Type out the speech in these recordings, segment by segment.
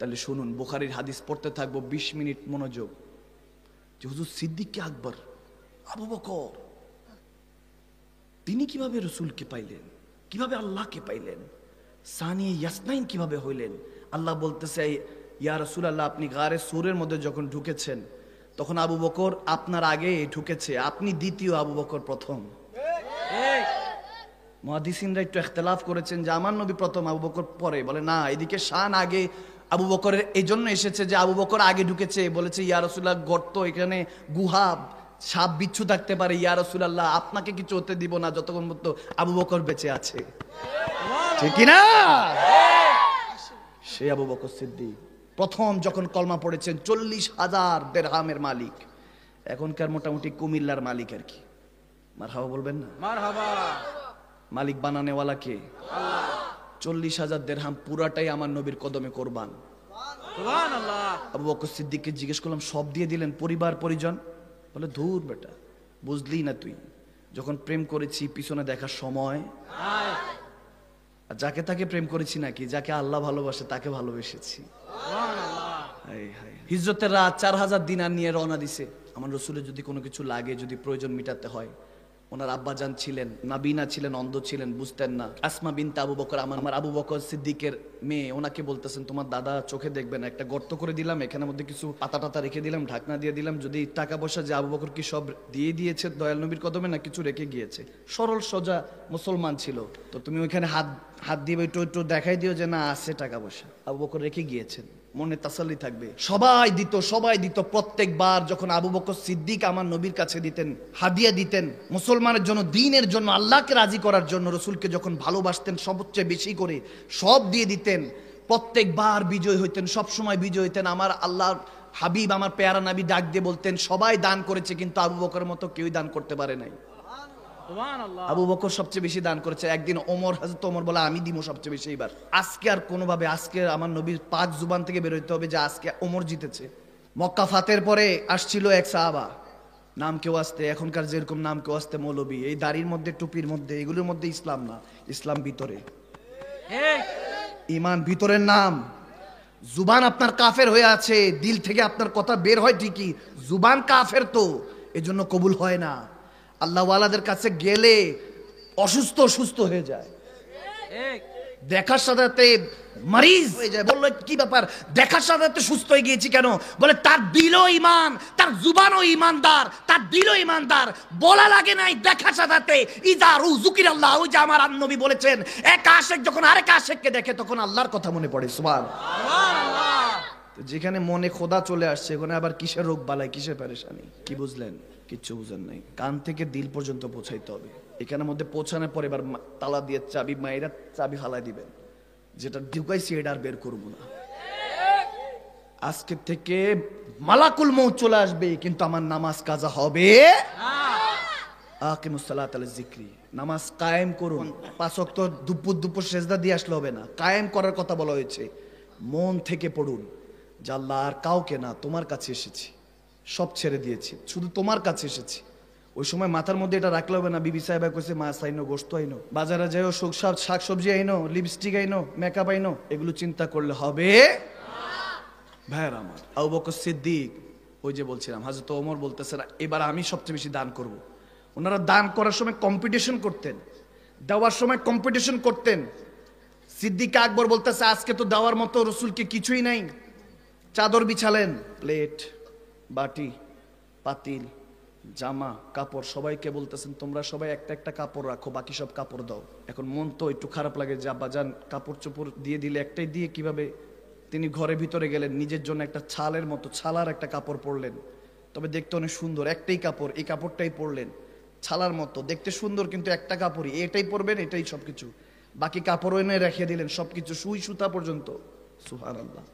তাহলে শুনুন, বুখারীর হাদিস পড়তে থাকবো, 20 মিনিট মনোযোগ। যে হুজুর সিদ্দিক আকবর, আবু বকর, তিনি কিভাবে রসুলকে পাইলেন, কিভাবে আল্লাহকে পাইলেন, সানিয়ে ইয়াসনাইন কিভাবে হইলেন? আল্লাহ বলতেছে, ইয়া রাসূলুল্লাহ, আপনি গারে সূরের মধ্যে যখন ঢুকেছেন তখন আবু বকর আপনার আগে ঢুকেছে, আপনি দ্বিতীয়, আবু বকর প্রথম। মুহাদ্দিসিনরা একটু ইখতিলাফ করেছেন যে আমার নবী প্রথম, আবু বকর পরে। বলে না, এদিকে শান আগে আবু বকরের এই জন্য এসেছে যে আবু বকর আগে ঢুকেছে, বলেছে ইয়া রাসূলুল্লাহ গর্ত, এখানে গুহা, সাপ বিচ্ছু থাকতে পারে, ইয়া রাসূলুল্লাহ আপনাকে কিছু হতে দিব না যতক্ষণ পর্যন্ত আবু বকর বেঁচে আছে। ঠিক কি না? সেই আবু বকর সিদ্দিক প্রথম যখন কলমা পড়েছেন, 40,000 দিরহামের মালিক, এখনকার মোটামুটি কুমিল্লার মালিক আর কি। মারহাবা বলবেন না? মারহাবা। মালিক বানানেওয়ালা কে? আল্লাহ। 40,000 দিরহাম পুরাটাই আমার নবীর কদমে কোরবান। সুবহানাল্লাহ। আবু বকর সিদ্দিককে জিজ্ঞেস করলাম, সব দিয়ে দিলেন, পরিবার পরিজন? বলে ধুর বেটা, বুঝলি না তুই, যখন প্রেম করেছি পিছনে দেখার সময়, যাকে তাকে প্রেম করেছি নাকি, যাকে আল্লাহ ভালোবাসে তাকে ভালোবেসেছি। হিজরতের রাত 4000 দিনার নিয়ে রওনা দিছে। আমার রসুলের যদি কোনো কিছু লাগে, যদি প্রয়োজন মিটাতে হয়, ওনার আব্বাজান ছিলেন নাবিনা, ছিলেন অন্ধ, ছিলেন বুঝতেন না। আসমা বিনতে আবু বকর, আমার আবু বকর সিদ্দিকের মেয়ে, ওনাকে বলতেছেন তোমার দাদা চোখে দেখবে না, একটা গর্ত করে দিলাম, এখানের মধ্যে কিছু পাতা টাতা রেখে দিলাম, ঢাকনা দিয়ে দিলাম, যদি টাকা পয়সা যে আবু বকর কি সব দিয়ে দিয়েছে দয়াল নবীর কদমে না কিছু রেখে গিয়েছে। সরল সোজা মুসলমান ছিল, তো তুমি ওইখানে হাত দিয়ে একটু দেখাই দিও যে না আছে টাকা পয়সা, আবু বকর রেখে গিয়েছেন, মনে তাসাল্লি থাকবে। সবাই দিত। প্রত্যেকবার যখন আবু বকর সিদ্দিক আমার নবীর কাছে দিতেন, হাদিয়া দিতেন, মুসলমানের জন্য, দ্বীনের জন্য, আল্লাহকে রাজি করার জন্য, রসুলকে যখন ভালোবাসতেন সবচেয়ে বেশি করে সব দিয়ে দিতেন, প্রত্যেকবার বিজয় হইতেন, সবসময় বিজয় হইতেন। আমার আল্লাহর হাবিব, আমার পেয়ারা নবী ডাক দিয়ে বলতেন, সবাই দান করেছে কিন্তু আবু বকরের মতো কেউই দান করতে পারে নাই। আবু বকর সবচেয়ে বেশি দান করেছে। একদিন ওমর, হযরত ওমর বলে আমি দিব সবচেয়ে বেশি এবার। আজকে আর কোনোভাবে, আজকে আমার নবীর পাক জুবান থেকে বের হইতে হবে যে আজকে ওমর জিতেছে। মক্কা ফাতের পরে আসছিল এক সাহাবা, নাম কেউ আসতে, এখনকার যেরকম নাম কেউ আসতে মৌলবী, এই দাড়ির মধ্যে, টুপির মধ্যে, এগুলোর মধ্যে ইসলাম না, ইসলাম ভিতরে, ঈমান ভিতরের নাম। জুবান আপনার কাফের হয়ে আছে, দিল থেকে আপনার কথা বের হয় ঠিকই, জুবান কাফের, তো এজন্য কবুল হয় না। আল্লাহ ওয়ালাদের কাছে গেলে অসুস্থ হয়ে যায়, দেখার সাথে মারিজ হয়ে যায়। বললো কি ব্যাপার, দেখার সাথে সুস্থ হয়ে গিয়েছি কেন? বলে তার দিলও ঈমান, তার জুবানও ঈমানদার, তার দিলও ঈমানদার, বলা লাগে নাই দেখার সাথে। ইযা রুযুকির আল্লাহ, ওই যে আমার নবী বলেছেন, এক আশিক যখন আরেক আশিককে দেখে তখন আল্লাহর কথা মনে পড়ে। সুবহানাল্লাহ। যেখানে মনে খোদা চলে আসছে, ওখানে আবার কিসের রোগ বালাই, কিসের পেরেশানি? কি বুঝলেন? কিচ্ছু বুঝেন নাই। কান থেকে দিল পর্যন্ত পৌঁছাইতে হবে। এখানের মধ্যে পৌঁছানোর পর এবার তালা দিয়ে চাবি, মায়েরা চাবি ফালাই দিবেন, যেটা ঢুকাইছি এটা আর বের করবো না। আজকে থেকে মালাকুল মউত চলে আসবে, কিন্তু আমার নামাজ কাজা হবে না। আকিমুস সালাত আলা যিকরি, নামাজ কায়েম করুন। 5 ওয়াক্ত দুপুর সেজদা দিয়ে আসলে হবে না, কায়েম করার কথা বলা হয়েছে। মন থেকে পড়ুন যে আল্লাহ আর কাউকে না, তোমার কাছে এসেছি, সব ছেড়ে দিয়েছি, শুধু তোমার কাছে এসেছি। ওই সময় মাথার মধ্যে এটা রাখলে হবে না, বিবি সাহেব কইছে মাছ আইনো, গোশত আইনো, বাজারে যাইও শাক সবজি আইনো, লিপস্টিক আইনো, মেকআপ আইনো, এগুলো চিন্তা করলে হবে ভাইয়ের আমার। আবু বকর সিদ্দিক, ওই যে বলছিলাম, হযরত ওমর বলতেছে এবার আমি সবচেয়ে বেশি দান করব। ওনারা দান করার সময় কম্পিটিশন করতেন, দেওয়ার সময় কম্পিটিশন করতেন। সিদ্দিক আকবর বলতেছে আজকে তো দেওয়ার মতো রসুলকে কিছুই নাই। চাদর বিছালেন, প্লেট, বাটি, পাতিল, জামা, কাপড়, সবাইকে বলতেছেন তোমরা সবাই একটা একটা কাপড় রাখো, বাকি সব কাপড় দাও। এখন মন তো একটু খারাপ লাগে যে আব্বাজান কাপড় চোপড় দিয়ে দিলে, একটাই দিয়ে কিভাবে? তিনি ঘরের ভিতরে গেলেন, নিজের জন্য একটা ছালের মতো, ছালার একটা কাপড় পরলেন, তবে দেখতে অনেক সুন্দর, একটাই কাপড়, এই কাপড়টাই পরলেন, ছালার মতো দেখতে সুন্দর, কিন্তু একটা কাপড়ই, এটাই পরবেন, এটাই সবকিছু। বাকি কাপড় এনে রেখে দিলেন, সবকিছু সুই সুতা পর্যন্ত। সুবহানাল্লাহ।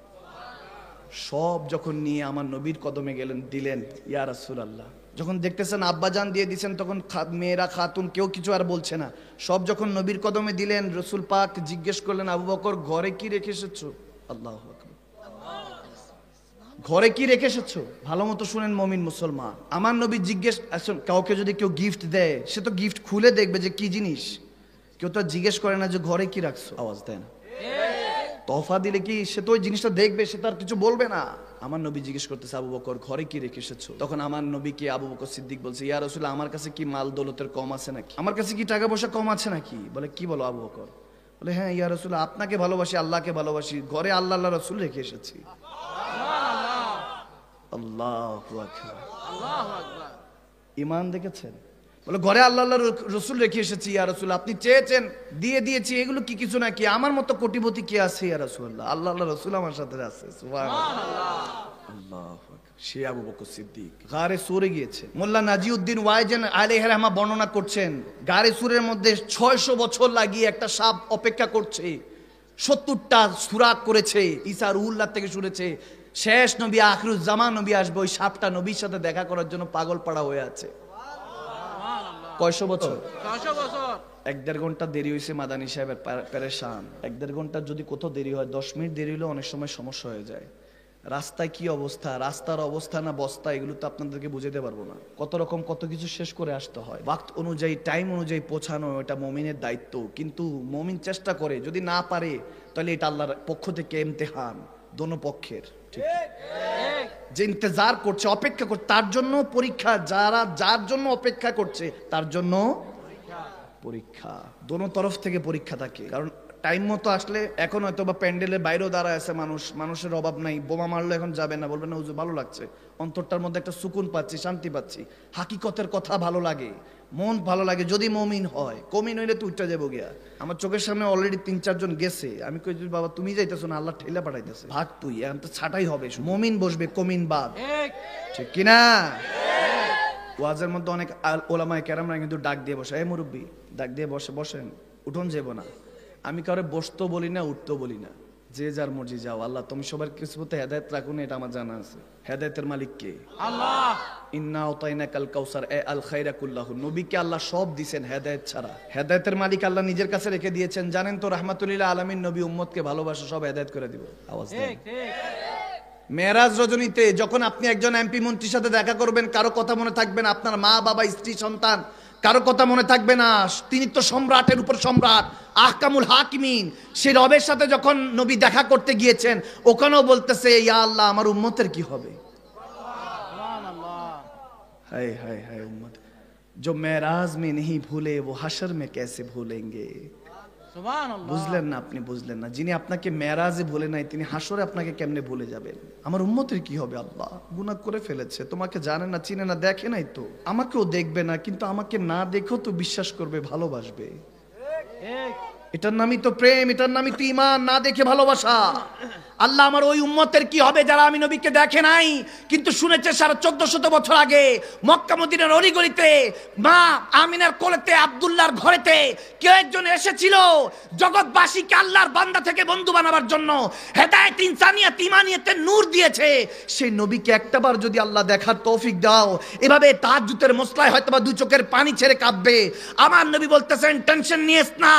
সব যখন নিয়ে আমার নবীর কদমে গেলেন, দিলেন, ইয়া রাসূলুল্লাহ। যখন দেখতেছেন আব্বাজান দিয়ে দিচ্ছেন, তখন মেয়েরা, খাতুন কেউ কিছু আর বলছে না। সব যখন নবীর কদমে দিলেন, রসুল পাক জিজ্ঞেস করলেন, আবু বকর ঘরে কি রেখে এসেছো? আল্লাহু আকবার। ঘরে কি রেখে এসেছো? ভালো মতো শুনেন মুমিন মুসলমান, আমার নবী জিজ্ঞেস, কাউকে যদি কেউ গিফট দেয়, সে তো গিফট খুলে দেখবে যে কি জিনিস, কেউ তো জিজ্ঞেস করে না যে ঘরে কি রাখছো। আওয়াজ দেয় না। তোহফা দিলে কি সে তো ওই জিনিসটা দেখবে, সে তার কিছু বলবে না। আমার নবী জিজ্ঞেস করতেছে, আবু বকর ঘরে কি রেখে এসেছো? তখন আমার নবীকে আবু বকর সিদ্দিক বলছে, ইয়া রাসূলুল্লাহ, আমার কাছে কি মাল দৌলতের কম আছে নাকি? আমার কাছে কি টাকা পয়সা কম আছে নাকি? বলে কি বলো আবু বকর? বলে হ্যাঁ ইয়া রাসূলুল্লাহ, আপনাকে ভালোবাসি, আল্লাহকে ভালোবাসি, ঘরে আল্লাহ আল্লাহ রাসূল রেখে এসেছি। আল্লাহু আকবার, আল্লাহু আকবার। ঈমান দেখেছেন? বলে ঘরে আল্লাহ আল্লাহ রসুল রেখে এসেছি ইয়া রাসূলুল্লাহ, আপনি চেয়েছেন দিয়ে দিয়েছি, এগুলো কি কিছু নাকি? আমার মতো কোটিপতি কে আছে ইয়া রাসূলুল্লাহ? আল্লাহ আল্লাহ রসুল আমার সাথে আছে। সুবহানাল্লাহ, আল্লাহু আকবার। সে আবু বকর সিদ্দিক গারে সূরে গিয়েছে। মোল্লা নাজিউদ্দিন ওয়াইজেন আলাইহির রহমা বর্ণনা করছেন, গারে সূরের মধ্যে 600 বছর লাগিয়ে একটা সাপ অপেক্ষা করছে, 70টা সূরা করেছে, ঈসা রুহুল্লাহ থেকে শুনেছে শেষ নবী আখিরুজ জামান নবী আসবে, ওই সাপটা নবীর সাথে দেখা করার জন্য পাগল পাড়া হয়ে আছে। কয়শো বছর? 1-1.5 ঘন্টা দেরি হয়েছে মাদানী সাহেবের, পেরেশান। 1-1.5 ঘন্টা যদি কোথাও দেরি হয়, 10 মিনিট দেরি হলে অনেক সময় সমস্যা হয়ে যায়। রাস্তায় কি অবস্থা, রাস্তার অবস্থা না বস্তা, এগুলো তো আপনাদেরকে বুঝাতে পারবো না। কত রকম কত কিছু শেষ করে আসতে হয়, ওয়াক্ত অনুযায়ী টাইম অনুযায়ী পৌঁছানো, এটা মুমিনের দায়িত্ব। কিন্তু মুমিন চেষ্টা করে, যদি না পারে তাহলে এটা আল্লাহর পক্ষ থেকে ইমতিহান, দোনো পক্ষের। ঠিক, যে ইন্তজার করছে, অপেক্ষা করছে, তার জন্য পরীক্ষা। যার জন্য অপেক্ষা করছে তার জন্য পরীক্ষা, দোনো তরফ থেকে পরীক্ষা থাকে। কারণ টাইম মতো আসলে, এখন হয়তো বা প্যান্ডেলের বাইরেও দাঁড়ায় আছে মানুষ, মানুষের অভাব নাই, বোমা মারলে এখন যাবে না, বলবে না হুজুর ভালো লাগছে, অন্তরটার মধ্যে একটা সুকুন পাচ্ছি, শান্তি পাচ্ছি, হাকিকতের কথা ভালো লাগে, মন ভালো লাগে যদি মমিন হয়। কমিন হইলে তুই উঠটা যাবো গিয়া। আমার চোখের সামনে অলরেডি 3-4 জন গেছে, আমি কই বাবা তুমি যাইতেছো না, আল্লাহ ঠেলা পাঠাইতেছে, ভাগ তুই, এখন তো ছাটাই হবে, মমিন বসবে, কমিন বাদ, ঠিক কিনা? ওয়াজের মধ্যে অনেক ওলামায়ে কেরামরা কিন্তু ডাক দিয়ে বসে, এই মুরব্বী ডাক দিয়ে বসেন, উঠুন যাবো না। আমি কাউরে বসতো বলি না, উঠতো বলি না, যে যার মর্জি যাও। আল্লাহ তুমি সবার কিসমতে হেদায়েত রাখুন, এটা আমার জানা আছে। হেদায়েতের মালিক কে? আল্লাহ। ইন্না আতাইনাকাল কাউসার আল খায়রা কুল্লাহু, নবীকে আল্লাহ সব দিবেন হেদায়েত ছাড়া। হেদায়েতের মালিক আল্লাহ নিজের কাছে রেখে দিয়েছেন। জানেন তো রাহমাতুল আলামিন নবী উম্মতকে ভালোবাসে, সব হেদায়েত করে দিব। আওয়াজ দেন। মেরাজ রজনীতে যখন আপনি একজন এমপি মন্ত্রীর সাথে দেখা করবেন, কারো কথা মনে থাকবে না, আপনার মা বাবা স্ত্রী সন্তান কারো কথা মনে থাকবে না, তিনি তো সম্রাটের উপর সম্রাট, আহকামুল হাকিমিন। সেই রবের সাথে যখন নবী দেখা করতে গিয়েছেন, ওখানেও বলতেছে ইয়া আল্লাহ আমার উম্মতের কি হবে। হায় হায় হায়, উম্মত जो मेराज में नहीं भूले वो हशर में कैसे भूलेंगे। বুঝলেন না? আপনি বুঝলেন না, যিনি আপনাকে মেরাজে ভুলে নাই তিনি হাসরে আপনাকে কেমনে ভুলে যাবেন। আমার উম্মতের কি হবে? আল্লাহ গুনাহ করে ফেলেছে, তোমাকে জানে না, চিনে না, দেখে নাই তো, আমাকেও দেখবে না, কিন্তু আমাকে না দেখেও তো বিশ্বাস করবে, ভালোবাসবে। এটার নামই তো প্রেম, এটার নামই তো ঈমান, না দেখে ভালোবাসা। আল্লাহ আমার ওই উম্মতের কি হবে যারা আমি নবীকে দেখে নাই কিন্তু শুনেছে 1450 বছর আগে মক্কা মদিনার অলিগলিতে মা আমিনার কোলেতে আব্দুল্লাহর ঘরেতে কেউ একজন এসেছিল জগৎবাসীকে আল্লাহর বান্দা থেকে বন্ধু বানাবার জন্য, হেদায়েত, ইনসানিয়ত, ঈমানিয়তের নূর দিয়েছে। সেই নবীকে একটাবার যদি আল্লাহ দেখার তৌফিক দাও, এভাবে তাহাজ্জুদের মসলায় হয়তোবা দুই চোখের পানি ছেড়ে কাঁদবে। আমার নবী বলতেছেন টেনশন নিস না,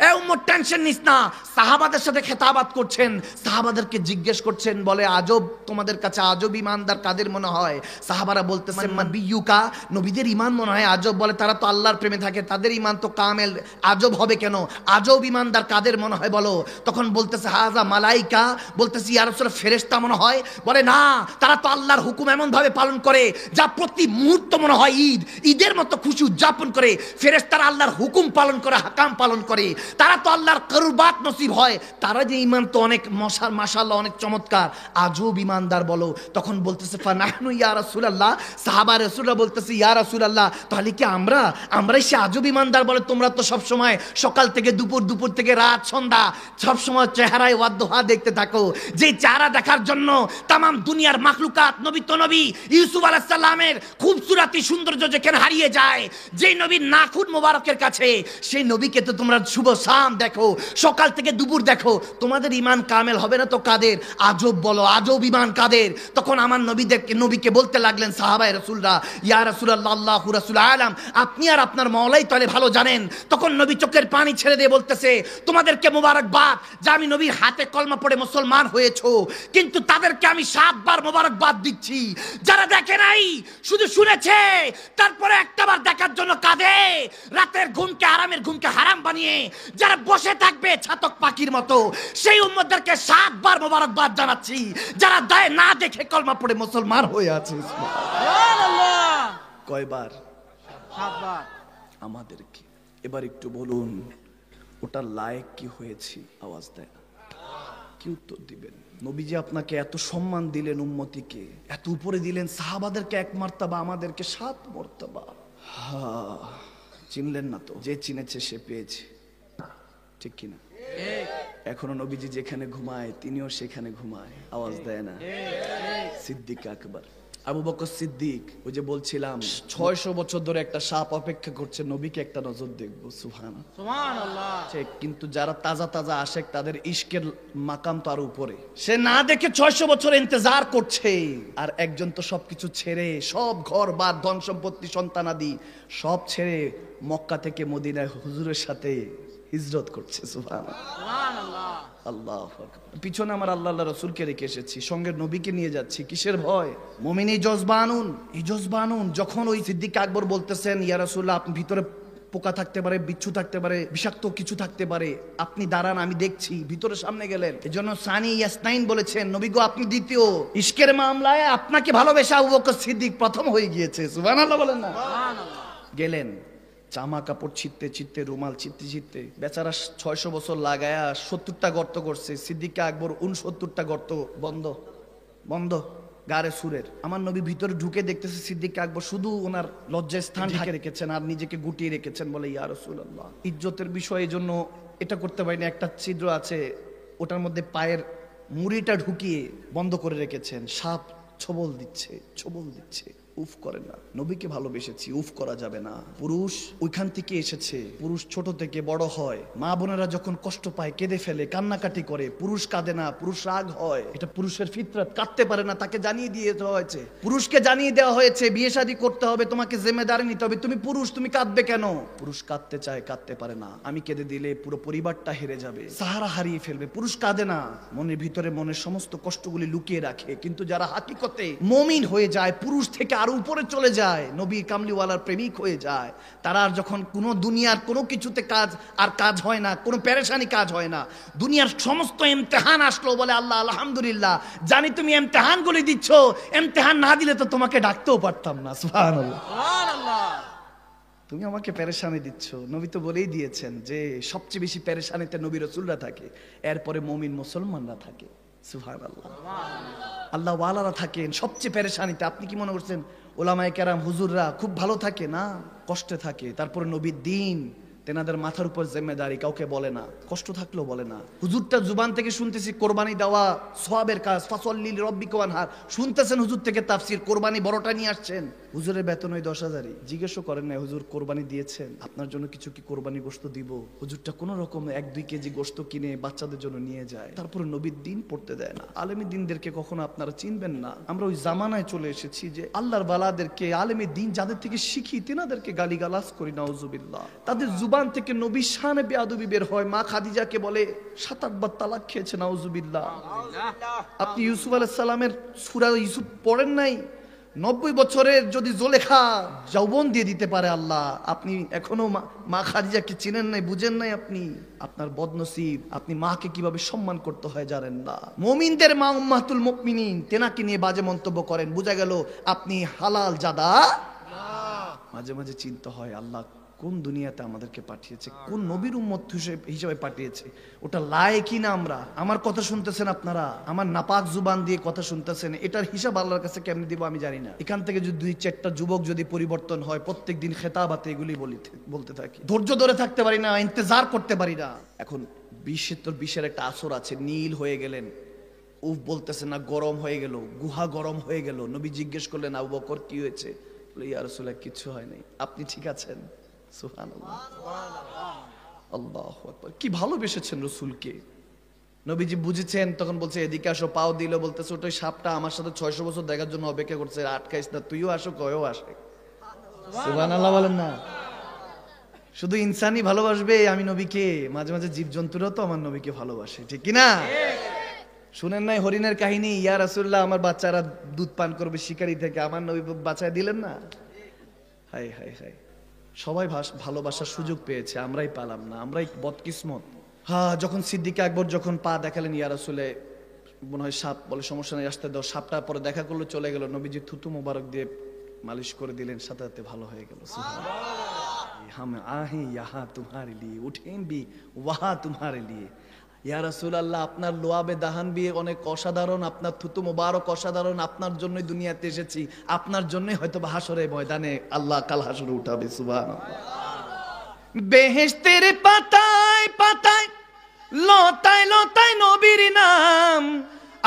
এ উম্মত টেনশন নিস না। সাহাবাদের সাথে খেতাবাত করছেন, সাহাবাদের জিজ্ঞেস করছেন, বলে আজব, তোমাদের কাছে আজব ইমানদার কাদের মনে হয়? সাহাবারা বলতেছেন বিয়ুকা, নবীদের ইমান মনে হয় আজব। বলে তারা তো আল্লাহর প্রেমে থাকে, তাদের ইমান তো কামেল, আজব হবে কেন? আজব ইমানদার কাদের মনে হয় বলো? তখন বলতেছে হাজা মালাইকা, বলতেছে ইয়া রাসূলুল্লাহ ফেরেশতা মনে হয়। বলে না, তারা তো আল্লাহর হুকুম এমন ভাবে পালন করে যা প্রতি মুহূর্ত মনে হয় ঈদ, ঈদের মতো খুশি উদযাপন করে। ফেরেশতারা আল্লাহর হুকুম পালন করে, হাকাম পালন করে, তারা তো আল্লাহর কুরবাত নসিব হয়। তারা যে ইমান তো অনেক মাশাআল্লাহ অনেক চমৎকার, আজব ইমানদার বলো। তখন বলতেছে ফানাহনু ইয়া রাসূলুল্লাহ, সাহাবা রাসূলুল্লাহ বলতেছে ইয়া রাসূলুল্লাহ তাহলে কি আমরাই সে আজব ইমানদার? বলে তোমরা তো সব সময় সকাল থেকে দুপুর, দুপুর থেকে রাত, সন্ধ্যা সব সময় চেহারায় ওয়াদহা দেখতে থাকো, যে চেহারা দেখার জন্য তাম দুনিয়ার মাখলুকাত নবী তো নবী ইউসুফ আলাইহিস সালামের খুবসুরতি সৌন্দর্য যেখানে হারিয়ে যায়, যেই নবীর নাখুন মোবারকের কাছে, সেই নবীকে তো তোমরা শুভ শাম দেখো, সকাল থেকে দুপুর দেখো, তোমাদের ঈমান কামেল হবে না তো কাদের? আজব বলো, আজব ঈমান কাদের? তখন আমার নবীকে বলতে লাগলেন সাহাবায়ে রাসূলরা, ইয়া রাসূলুল্লাহ আল্লাহু রাসূল আলাম, আপনি আর আপনার মওলাই তাহলে ভালো জানেন। তখন নবী চোখের পানি ছেড়ে দিয়ে বলতেছে, তোমাদেরকে মোবারকবাদ যে আমি নবীর হাতে কলমা পড়ে মুসলমান হয়েছো, কিন্তু তাদেরকে আমি 7 বার মোবারকবাদ দিচ্ছি যারা দেখে নাই, শুধু শুনেছে, তারপরে একটাবার দেখার জন্য কাঁদে, রাতের ঘুমকে আরামের ঘুমকে হারাম বানিয়ে, যা যারা বসে থাকবে ছাতক পাখির মতো, সেই উম্মতদেরকে 7 বার মোবারকবাদ জানাচ্ছি, যারা দায় না দেখে কলমা পড়ে মুসলমান হয়ে আছে। সুবহানাল্লাহ। কয়বার? 7 বার। আমাদেরকে এবার একটু বলুন, ওটা লায়েক কি হয়েছি? আওয়াজ দেয় না, কি উত্তর দিবেন? নবীজি আপনাকে এত সম্মান দিলেন, উম্মতিকে এত উপরে দিলেন, সাহাবাদেরকে 1 মর্তবা, আমাদেরকে 7 মর্তবা। চিনলেন না তো, যে চিনেছে সে পেয়েছে, ঠিক কিনা? এখনো নবীজি যেখানে ঘুমায় তিনিও সেখানে ঘুমায়, আওয়াজ দেয় না। সিদ্দিক আকবর, আবু বকর সিদ্দিক, ওই যে বলছিলাম 600 বছর ধরে একটা সাপ অপেক্ষা করছে নবীকে একটা নজর দেখবো। সুবহানাল্লাহ। ঠিক, কিন্তু যারা তাজা তাজা আশেক তাদের ইশকের মাকাম তো আর উপরে, সে না দেখে 600 বছর ইন্তজার করছে। আর একজন তো সবকিছু ছেড়ে, সব ঘর বাদ, ধন সম্পত্তি, সন্তানাদি সব ছেড়ে মক্কা থেকে মদিনায় হুজুরের সাথে হিজরত করছে। সুবহানাল্লাহ। আল্লাহু আকবার। পিছনে আমার আল্লাহ রাসূলকে রেখে এসেছি, সঙ্গে নবীকে নিয়ে যাচ্ছি, কিসের ভয়? মুমিনী জজবানুন, এই জজবানুন। যখন ওই সিদ্দিক আকবর বলতেছেন, ইয়া রাসূলুল্লাহ, আপনি ভিতরে পোকা থাকতে পারে, বিচ্ছু থাকতে পারে, বিষাক্ত কিছু থাকতে পারে, আপনি দাঁড়ান, আমি দেখছি, ভিতরে সামনে গেলেন। এজন্য সানি ইয়াসনাইন বলেছেন, নবী গো আপনি দ্বিতীয়, ইশকের মামলায় আপনাকে ভালোবেসে আবু বকর সিদ্দিক প্রথম হয়ে গিয়েছে। সুবহানাল্লাহ বলেন না? সুবহানাল্লাহ। গেলেন, জামা কাপড় ছিটতে ছিটতে, রুমাল ছিটতে ছিটতে, বেচারা 600 বছর লাগায়া 70টা গর্ত করছে। সিদ্দিক আকবর 69টা গর্ত বন্ধ বন্ধ গারে সুরের। আমার নবী ভিতরে ঢুকে দেখতেছে সিদ্দিক আকবর শুধু ওনার লজ্জার স্থান ঢেকে রেখেছেন আর নিজেকে গুটিয়ে রেখেছেন। বলে, ইয়া রাসূলুল্লাহ, ইজ্জতের বিষয়, এই জন্য এটা করতে পারিনি, একটা ছিদ্র আছে, ওটার মধ্যে পায়ের মুড়িটা ঢুকিয়ে বন্ধ করে রেখেছেন। সাপ ছবল দিচ্ছে, ছবল দিচ্ছে, উফ করে না। নবীকে ভালোবেসেছি, উফ করা যাবে না। পুরুষ ওইখান থেকে এসেছে, পুরুষ ছোট থেকে বড় হয়, মা বোনেরা যখন কষ্ট পায় কেঁদে ফেলে, কান্নাকাটি করে, পুরুষ কাঁদে না, পুরুষ রাগ হয়, এটা পুরুষের ফিতরত। কাঁদতে পারে না, তাকে জানিয়ে দিয়ে দেওয়া হয়েছে, পুরুষকে জানিয়ে দেওয়া হয়েছে বিয়ে শাদী করতে হবে, তোমাকে জিম্মেদারি নিতে হবে, তুমি পুরুষ, তুমি কাঁদবে কেন? পুরুষ কাঁদতে চায়, কাঁদতে পারে না। আমি কেঁদে দিলে পুরো পরিবারটা হেরে যাবে, সাহারা হারিয়ে ফেলবে। পুরুষ কাঁদে না, মনের ভিতরে মনের সমস্ত কষ্টগুলি লুকিয়ে রাখে। কিন্তু যারা হাকিকতে মুমিন হয়ে যায়, পুরুষ থেকে আরো উপরে চলে যায়, নবী কামলিওয়ালার প্রেমিক হয়ে যায়, তারা আর যখন কোনো দুনিয়ার কোনো কিছুতে কাজ হয় না, কোনো পেরেশানি কাজ হয় না, দুনিয়ার সমস্ত ইমতিহান আসলো, বলে আল্লাহ আলহামদুলিল্লাহ, জানি তুমি ইমতিহানগুলি দিচ্ছ, ইমতিহান না দিলে তো তোমাকে ডাকতেও পারতাম না। সুবহানাল্লাহ, সুবহানাল্লাহ। তুমি আমাকে পেরেশানি দিচ্ছ। নবী তো বলেই দিয়েছেন যে সবচেয়ে বেশি পেরেশানিতে নবী রাসূলরা থাকে, এরপরে মুমিন মুসলমানরা থাকে। সুবহানাল্লাহ, আল্লাহ ওয়ালারা থাকেন সবচেয়ে পেরেশানিতে। আপনি কি মনে করছেন ওলামায়ে কেরাম হুজুররা খুব ভালো থাকে? না, কষ্টে থাকে। তারপরে নবীর দিন, তেনাদের মাথার উপর জিম্মেদারি, কাউকে বলে না, কষ্ট থাকলেও বলে না। হুজুরটা জুবান থেকে শুনতেছি কোরবানি দেওয়া সওয়াবের কাজ, ফাসাল্লি লিরাব্বিকা ওয়ানহার, শুনতেছেন হুজুর থেকে তাফসীর, কোরবানি বড়টা নিয়ে আসছেন। হুজুরের বেতন ওই 10,000-ই। জিজ্ঞেসও করেন না, হুজুর কোরবানি দিয়েছেন, আপনার জন্য কিছু কি কোরবানি গোশত দিব? হুজুরটা কোনো রকম 1-2 কেজি গোশত কিনে বাচ্চাদের জন্য নিয়ে যায়। তারপরে নবীর দিন পড়তে দেয় না। আলেমী দিনদেরকে কখনো আপনারা চিনবেন না। আমরা ওই জামানায় চলে এসেছি যে আল্লাহর বালাদেরকে, আলেমী দিন যাদের থেকে শিখি, তেনাদেরকে গালিগালাজ করি, নাউজুবিল্লাহ। তাদের জুবান থেকে নবীর শানে বেয়াদবি বের হয়। মা খাদিজাকে বলে 7-8 বার তালাক খেয়েছে, নাউজুবিল্লাহ। আপনি ইউসুফ আলাইহিস সালামের সূরা ইউসুফ পড়েন নাই? 90 বছরের যদি জোলেখা যৌবন দিয়ে দিতে পারে আল্লাহ, আপনি এখনো মা খাদিজাকে চিনেন নাই, বুঝেন নাই, আপনি আপনার বদনসিব। আপনি মাকে কিভাবে সম্মান করতে হয় জানেন না। মুমিনদের মা উম্মাতুল মুমিনিন, তেনাকে নিয়ে বাজে মন্তব্য করেন, বোঝা গেল আপনি হালাল জাদা। মাঝে মাঝে চিন্তা হয় আল্লাহ কোন দুনিয়াতে আমাদেরকে পাঠিয়েছে, কোন নবীর উম্মত হিসেবে পাঠিয়েছে, ওটা লায়েকই না আমরা? আমার কথা শুনতেছেন আপনারা, আমার নাপাক জুবান দিয়ে কথা শুনতেছেন, এটার হিসাব আল্লাহর কাছে কেমনে দিব আমি জানি না। এখান থেকে যদি 2-4টা যুবক যদি পরিবর্তন হয়, প্রত্যেকদিন খেতাবাতে এগুলি বলতে থাকি, ধৈর্য ধরে থাকতে পারি না, ইন্তজার করতে পারি না। এখন 20-20 একটা আসর আছে, নীল হয়ে গেলেন, উফ বলতেছে না, গরম হয়ে গেল, গুহা গরম হয়ে গেল। নবী জিজ্ঞেস করলেন, আবু বকর কি হয়েছে? বলে, ইয়া রাসূলুল্লাহ কিছু হয় নাই, আপনি ঠিক আছেন? সুবহানাল্লাহ, আল্লাহু আকবার। কি ভালোবেসেছেন রাসূলকে। নবীজি বুঝেছেন, তখন বলছে এদিকে আসো, পাও দিল, বলতেছে ওই সাপটা আমার সাথে 600 বছর দেখার জন্য অপেক্ষা করছে, আটকাইস না, তুইও আসো, কয়ও আসে। সুবহানাল্লাহ বলেন না? শুধু ইনসানই ভালোবাসবে আমি নবীকে, মাঝে মাঝে জীবজন্তুরাও তো আমার নবীকে ভালোবাসে, ঠিক কি না? শুনেন নাই হরিণের কাহিনী? ইয়া রাসূলুল্লাহ, আমার বাচ্চারা দুধ পান করবে শিকারি থেকে, আমার নবী বাঁচায় দিলেন না? হায় হায় হায়, সবাই ভালোবাসার সুযোগ পেয়েছে, আমরাই পালাম না, আমরাই বদকিসমত। হ্যাঁ, যখন সিদ্দিক আকবর যখন পা দেখালেন, ইয়া রাসূলে মনে হয় সাপ, বলে সমস্যা নেই আসতে দাও। সাপটা পরে দেখা করলো, চলে গেল, নবীজি থুতু মোবারক দিয়ে মালিশ করে দিলেন, সাথে সাথে ভালো হয়ে গেল। हम आहे यहाँ तुम्हारे लिए, उठें भी वहाँ तुम्हारे लिए। ইয়া রাসূলুল্লাহ, আপনার লোয়াবে দাহান বিয়ে অনেক অসাধারণ, আপনার থুতু মোবারক অসাধারণ, আপনার জন্যই দুনিয়াতে এসেছি, আপনার জন্যই হয়তো হাসরের ময়দানে আল্লাহ কাল হাসরে উঠাবে। সুবহানাল্লাহ। বেহেশতের পাতায় পাতায় লতায় লতায় নবীর নাম,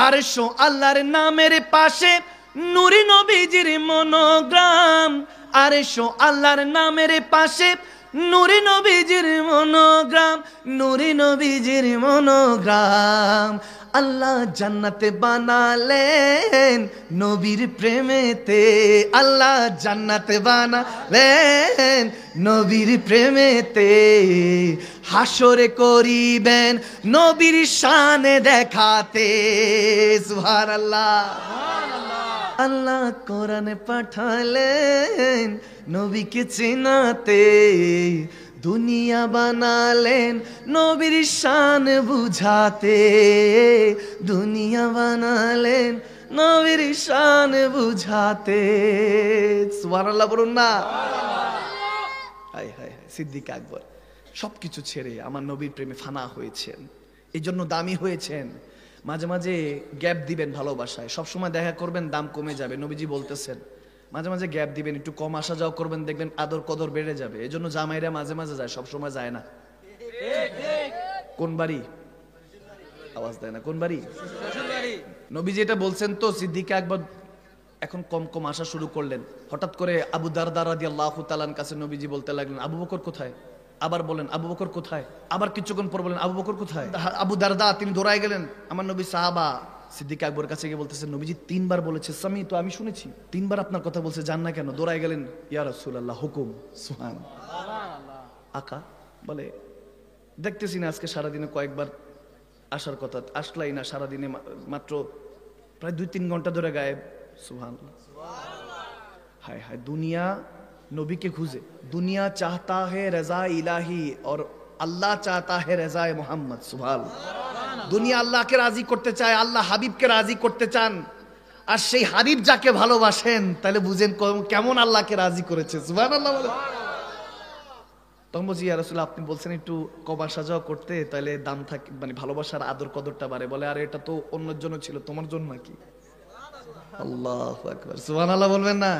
আরশো আল্লাহর নামের পাশে নূরি নবীজির মনোগ্রাম, আরশো আল্লাহর নামের পাশে নূরি নবীজির মনোগ্রাম, নূরি নবীজির মনোগ্রাম। আল্লাহ জান্নাতে বানালেন নবীর প্রেমেতে, আল্লাহ জান্নাতে বানালেন নবীর প্রেমেতে, হাসরে করিবেন নবীর শানে দেখাতে। সুবহানাল্লাহ। আল্লাহ কোরআনে পাঠালেন নবীকে চিনাতে, দুনিয়া বানালেন নবীর শান বুঝাতে, দুনিয়া বানালেন নবীর শান বুঝাতে। সুবহানাল্লাহ বলুন না। হায় হায় হায়, সিদ্দিক আকবর সবকিছু ছেড়ে আমার নবীর প্রেমে ফানা হয়েছেন, এই জন্য দামি হয়েছেন। মাঝে মাঝে গ্যাপ দিবেন ভালোবাসায়, সবসময় দেখা করবেন দাম কমে যাবে, নবীজি বলতেছেন। মাঝে মাঝে গ্যাপ দিবেন, একটু কম আসা যাওয়া করবেন, দেখবেন আদর কদর বেড়ে যাবে। এই জন্য জামাইরা মাঝে মাঝে যায়, সবসময় যায় না। কোন বাড়ি? আওয়াজ দেয় না। কোন বাড়ি? নবীজি এটা বলছেন তো। সিদ্দিক আকবর এখন কম কম আসা শুরু করলেন। হঠাৎ করে আবু দারদা রাদিয়াল্লাহু তাআলার কাছে নবীজি বলতে লাগলেন, আবু বকর কোথায়? আবার বলেন আবু বকর কোথায়? আবার কিছুক্ষণ পর বলেন আবু বকর কোথায়? আবু দারদা তিনি দৌড়ায় গেলেন, আমার নবী সাহাবা সিদ্দিক আকবর কাছে গিয়ে বলতেছেন, নবীজি 3 বার বলেছে সামি, তো আমি শুনেছি 3 বার আপনার কথা বলছে, জান না কেন? দৌড়ায় গেলেন, ইয়া রাসূলুল্লাহ হুকুম। সুবহানাল্লাহ। আকা বলে, দেখতেছি না আজকে সারাদিনে কয়েকবার আসার কথা, আসলাই না, সারাদিনে মাত্র প্রায় 2-3 ঘন্টা ধরে গায়েব। সুবহানাল্লাহ। হায় হায়, দুনিয়া নবী के खुजे, दुनिया चाहता है रजा इलाही और अल्लाह चाहता है रजा मोहम्मद। सुभान। दुनिया अल्लाह के राजी করতে চায়, আল্লাহ হাবিবকে রাজি করতে চান, আর সেই হাবিব যাকে ভালোবাসেন তাহলে বুঝেন কেমন আল্লাহকে রাজি করেছে। সুবহানাল্লাহ বলে। তখন বলছি, ইয়া রাসূলুল্লাহ আপনি বলছেন একটু কবা সাজাও করতে, তাহলে দাম থাকে, মানে ভালোবাসার আদর কদরটা বাড়ে। বলে, আরে এটা তো অন্যের জন্য ছিল, তোমার জন্য নাকি? আল্লাহু আকবার। সুবহানাল্লাহ বলবেন না?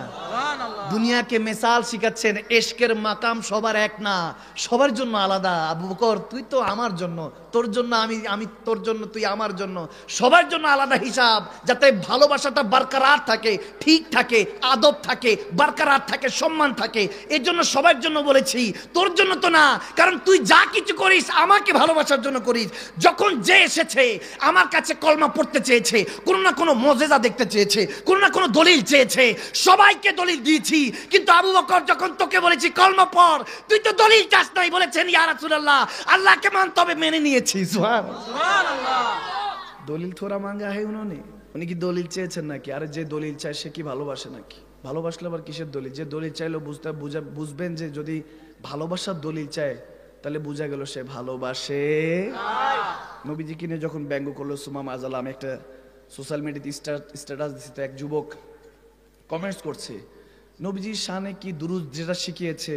দুনিয়াকে মিসাল শিখাচ্ছেন, ইশকের মাকাম সবার এক না, সবার জন্য আলাদা। আবু বকর তুই তো আমার জন্য, তোর জন্য আমি তোর জন্য, তুই আমার জন্য, সবার জন্য আলাদা হিসাব, যাতে ভালোবাসাটা বরকরার থাকে, ঠিক থাকে, আদব থাকে, বরকরার থাকে, সম্মান থাকে। এর জন্য সবার জন্য বলেছি, তোর জন্য তো না। কারণ তুই যা কিছু করিস আমাকে ভালোবাসার জন্য করিস। যখন যে এসেছে আমার কাছে কলমা পড়তে চেয়েছে, কোনো না কোনো মুজিজা দেখতে চেয়েছে, কোনো না কোনো দলিল চেয়েছে, সবাইকে দলিল দিয়েছি। কিন্তু আবু বকর যখন তোকে বলেছি কলমা পড়, তুই তো দলিল চাস নাই, বলেছেন ইয়া রাসূলুল্লাহ আল্লাহকে মান, তবে মেনে নিয়েছি। সুবহানাল্লাহ। দলিল থোড়া মাঙ্গা है उन्होंने, উনি কি দলিল চেয়েছেন নাকি? আরে যে দলিল চায় সে কি ভালোবাসে নাকি? ভালোবাসলে আবার কিসের দলিল? যে দলিল চাইলো বুঝবেন যে যদি ভালোবাসার দলিল চায় তাহলে বুঝা গেল সে ভালোবাসে। নবীজি কিনে যখন ব্যঙ্গ করলো সুমামা আজালা, আমি একটা সোশ্যাল মিডিয়াতে স্ট্যাটাস দিছি, তো এক যুবক কমেন্টস করছে, নবীজির শানে কি দুরূদ যেটা শিখিয়েছে,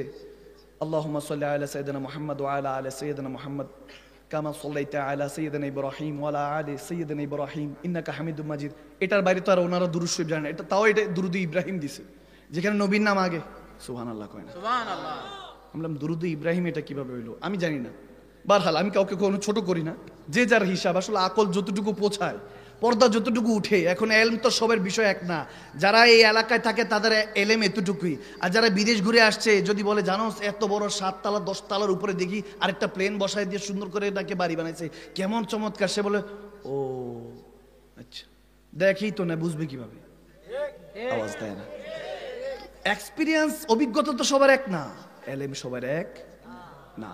আল্লাহুম্মা সাল্লি আলা সাইয়্যিদিনা মুহাম্মদ ওয়া আলা আলি সাইয়্যিদিনা মুহাম্মদ কামা সাল্লাইতা আলা সাইয়্যিদিনা ইব্রাহিম ওয়া আলা আলি সাইয়্যিদিনা ইব্রাহিম ইন্নাকা হামিদুম মাজিদ। এটার বাইরে তো আর ওনারা দুরূদ শরীফ জানেন, এটা তাও এটা দুরূদ ইব্রাহিম দিছে, যেখানে নবীর নাম আগে। সুবহানাল্লাহ কয় না? সুবহানাল্লাহ। আমরা দুরূদ ইব্রাহিম এটা কিভাবে হইলো আমি জানি না। বারহাল আমি কাউকে কোনো ছোট করি না, যে যার হিসাব, আসলে আকল যতটুকু পৌঁছায়, পর্দা যতটুকু উঠে। এখন এলম তো সবার বিষয় এক না, যারা এই এলাকায় থাকে তাদের এলেম এতটুকুই, আর যারা বিদেশ ঘুরে আসছে যদি বলে জানো এত বড় 7 তলা 10 তলার উপরে দেখি আরেকটা প্লেন বসায় দিয়ে সুন্দর করে এটাকে বাড়ি বানাইছে, কেমন চমৎকার, সে বলে ও আচ্ছা, দেখি তো না, বুঝবে কিভাবে? আওয়াজ দেয় না। এক্সপিরিয়েন্স, অভিজ্ঞতা তো সবার এক না, এলেম সবার এক না।